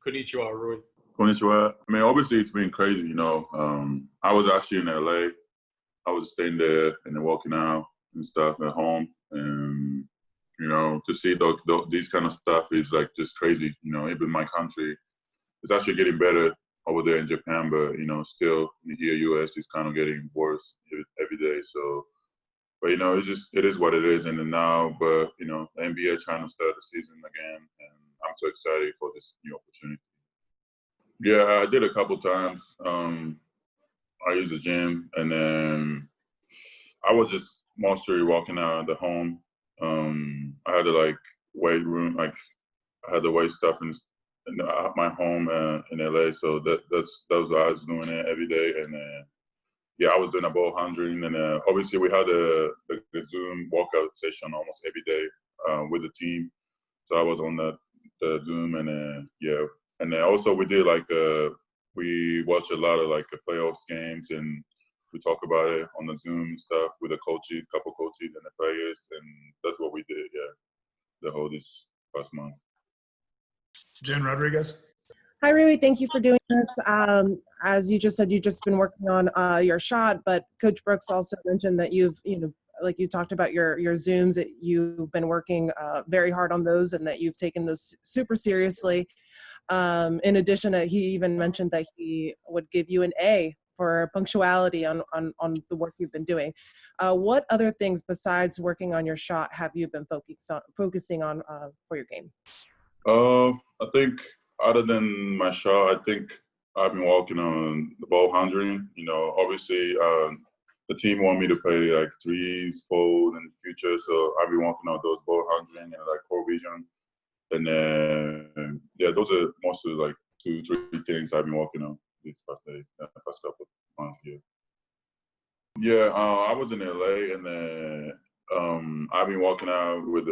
Konnichiwa, Rui. Konnichiwa. I mean, obviously it's been crazy, you know. I was actually in LA. I was staying there and then walking out and stuff at home. And, you know, to see these kind of stuff is like just crazy. You know, even my country, it's actually getting better over there in Japan, but, you know, still here US is kind of getting worse every day. So, but, you know, it is what it is. And then now, but, you know, the NBA trying to start the season again. And I'm so excited for this new opportunity. Yeah, I did a couple times. I used the gym, and then I was just mostly walking out of the home. I had the like weight room, like I had the weight stuff in my home in LA. So that was what I was doing it every day, and yeah, I was doing about 100, and obviously we had the Zoom workout session almost every day with the team. So I was on the Zoom, and yeah, and then also we did like we watched a lot of like the playoffs games, and we talk about it on the Zoom and stuff with the coaches, couple coaches and the players, and that's what we did, yeah, the whole this past month. Jen Rodriguez. Hi, Rui. Thank you for doing this. As you just said, you've just been working on your shot, but Coach Brooks also mentioned that like you talked about your Zooms, that you've been working very hard on those and that you've taken those super seriously. In addition, he even mentioned that he would give you an A for punctuality on the work you've been doing. What other things besides working on your shot have you been focusing on for your game? I think other than my shot, I think I've been working on the ball handling. You know, obviously the team want me to play like threes, fold in the future, so I've been working on those ball handling and like core vision. And then yeah, those are mostly like 2-3 things I've been working on this past couple of months. Yeah, I was in LA, and then I've been working out with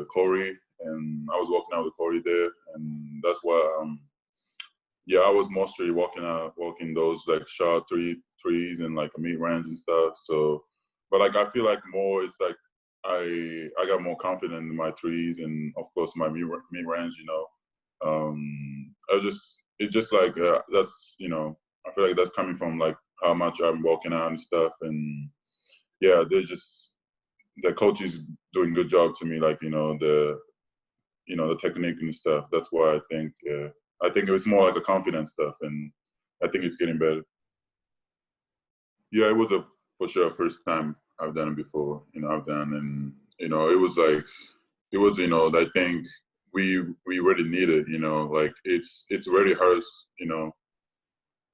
Corey, and I was working out with Corey there, and that's why yeah, I was mostly working those like short threes and like mid range and stuff. So, but like I feel like more, it's like I got more confident in my threes and of course my mid range. You know, it's just like that's, you know, I feel like that's coming from like how much I'm working out and stuff. And yeah, there's just the coach is doing a good job to me, like, you know, the technique and stuff. That's why I think it was more like a confidence stuff, and I think it's getting better. Yeah, it was for sure first time I've done it before. You know, and you know, it was, you know, I think we really need it. You know, like it's really hard, you know,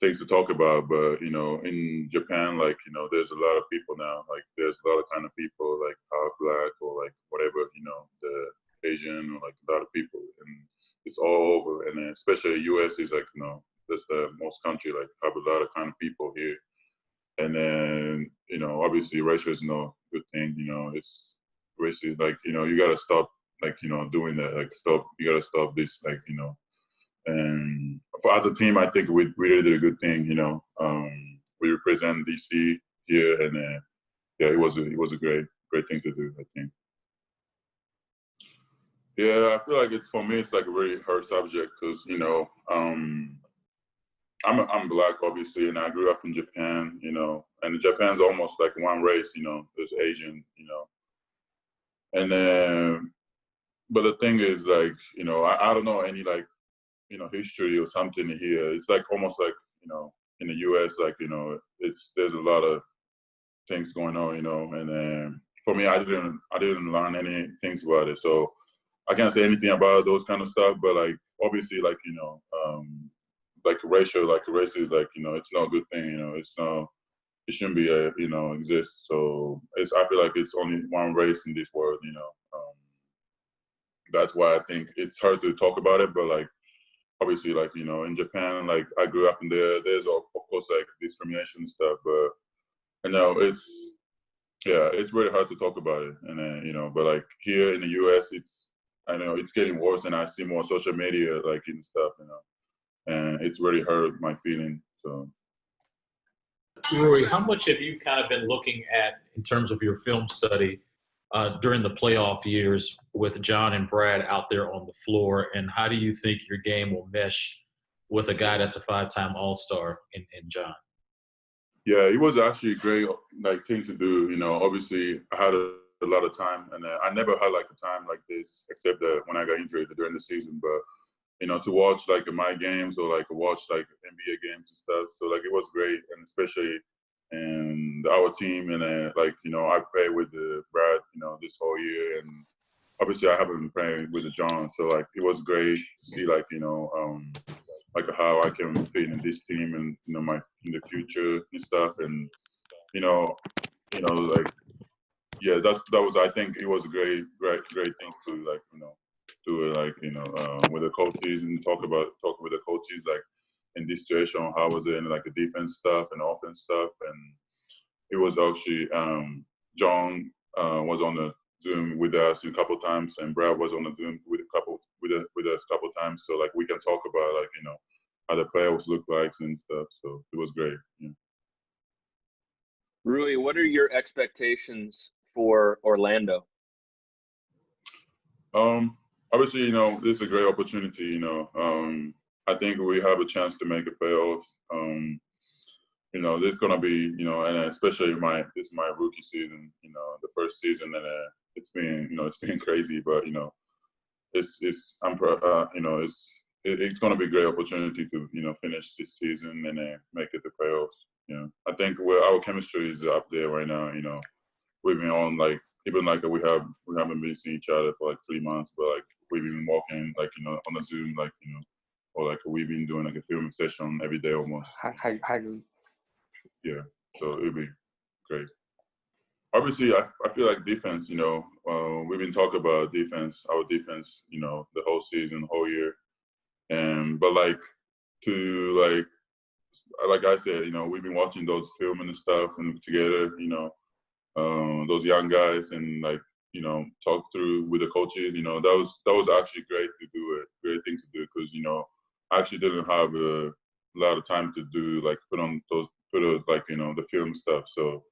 things to talk about, but you know, in Japan, like, you know, there's a lot of people now. Like, there's a lot of kind of people like half black or like whatever, you know, the Asian or like a lot of people, and it's all over. And especially the U.S. is like, you know, that's the most country like have a lot of kind of people here. And then, you know, obviously racial is no good thing. You know, it's racial, like, you know, you gotta stop, like, you know, doing that. Like, you gotta stop this, like, you know. And as a team, I think we really did a good thing. You know, we represent DC here, and yeah, it was a great thing to do, I think. Yeah, I feel like for me, it's like a really hard subject because, you know, I'm black, obviously, and I grew up in Japan, you know, and Japan's almost like one race, you know, there's Asian, you know. And then, but the thing is, like, you know, I don't know any, like, you know, history or something here. It's like almost like, you know, in the US, like, you know, there's a lot of things going on, you know, and then for me, I didn't learn any things about it. So I can't say anything about those kind of stuff, but like, obviously, like, you know, like racial, like racism, like, you know, it's not a good thing, you know, it shouldn't be you know, exist. So I feel like it's only one race in this world, you know. That's why I think it's hard to talk about it, but like, obviously, like, you know, in Japan, like I grew up in there, there's of course like discrimination and stuff, but you know, it's really hard to talk about it. And then, you know, but like here in the US, I know it's getting worse, and I see more social media like and stuff, you know, and it's really hurt my feeling. So, Rui, how much have you kind of been looking at in terms of your film study during the playoff years with John and Brad out there on the floor, and how do you think your game will mesh with a guy that's a 5-time All-Star in John? Yeah, it was actually a great thing to do. Obviously I had a lot of time, and I never had a time like this except that when I got injured during the season. But to watch my games or watch NBA games and stuff. So it was great, and especially and our team, and I played with the Brad this whole year, and obviously I haven't been playing with the John. So it was great to see how I can fit in this team and in the future and stuff, and yeah, that was, I think it was a great thing to do it with the coaches and talk with the coaches in this situation, how was it in the defense stuff and offense stuff. And it was actually John was on the Zoom with us a couple times, and Brad was on the Zoom with us a couple times, so we can talk about how the playoffs look like and stuff. So it was great. Yeah. Rui, what are your expectations for Orlando? Obviously, this is a great opportunity. I think we have a chance to make the playoffs. This is gonna be, and especially this is my rookie season. The first season, and it's been crazy, but it's gonna be a great opportunity to befinish this season and make it the playoffs. I think our chemistry is up there right now. We've been on even we haven't been seeing each other for 3 months, but we've been walking on the Zoom or we've been doing a filming session every day almost. Hi, Louis. Yeah, so it'll be great. Obviously, I feel defense. We've been talking about defense, our defense. The whole season, the whole year, and but to like I said, we've been watching those filming and stuff and together. Those young guys and talk through with the coaches. That was actually great to do it. Great thing to do because I actually didn't have a lot of time to do the film stuff. So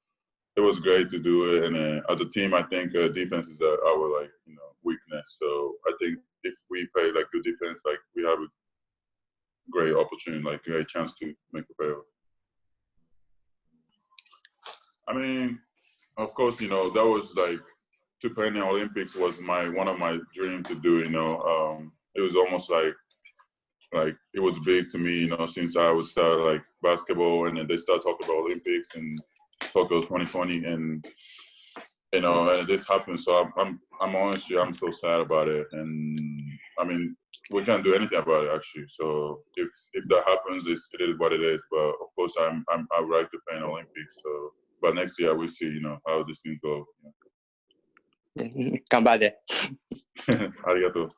it was great to do it. And as a team, I think defense is our weakness. So I think if we play good defense, we have a great opportunity, great chance to make the playoff. I mean, of course, that was to play in the Olympics was one of my dreams to do. It was almost it was big to me, since I was start basketball, and then they start talking about Olympics and Tokyo 2020, and and this happened. So I'm honestly I'm so sad about it, and I mean we can't do anything about it actually. So if that happens, it is what it is. But of course I would like to play in Olympics. So. But next year we'll see, how this thing goes. Come back there. Arigato.